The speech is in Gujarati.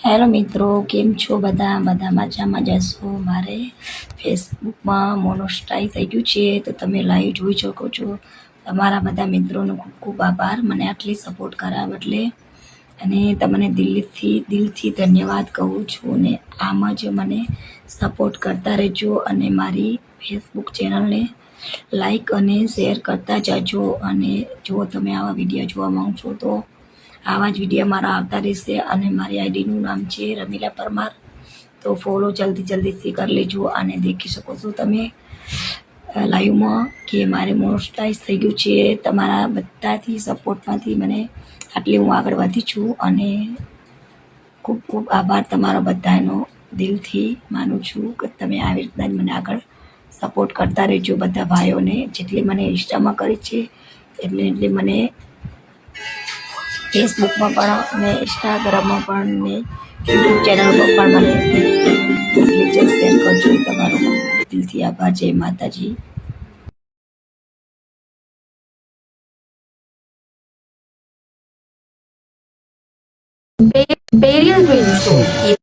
હેલો મિત્રો, કેમ છો બધા? બધા મજામાં જશો? મારે ફેસબુકમાં મોનોસ્ટાઈ થઈ ગયું છે, તો તમે લાઈવ જોઈ શકો છો. તમારા બધા મિત્રોનો ખૂબ ખૂબ આભાર મને આટલી સપોર્ટ કરવા બદલે, અને તમને દિલથી ધન્યવાદ કહું છું. ને આમ જ મને સપોર્ટ કરતા રહેજો, અને મારી ફેસબુક ચેનલને લાઈક અને શેર કરતા જજો. અને જો તમે આવા વિડીયો જોવા માંગો છો તો આવા જ વિડીયો મારા આવતા રહેશે. અને મારી આઈડીનું નામ છે રમીલા પરમાર, તો ફોલો જલ્દીથી કરી લેજો. અને દેખી શકો છો તમે લાઈવમાં કે મારે મોનોસ્ટાઈઝ થઈ ગયું છે. તમારા બધાથી સપોર્ટમાંથી મને આટલી હું આગળ વધી છું, અને ખૂબ ખૂબ આભાર તમારો બધાનો. દિલથી માનું છું કે તમે આવી રીતના જ મને આગળ સપોર્ટ કરતા રહેજો. બધા ભાઈઓને જેટલી મને ઇન્સ્ટામાં કરી છે એટલી મને ફેસબુકમાં પણ, ને ઇન્સ્ટાગ્રામમાં પણ, ને યુટ્યુબ ચેનલ પર પણ મને એટલી જ શેર કરજો. તમારો દિલથી આભાર. જય માતાજી. Burial Green Store.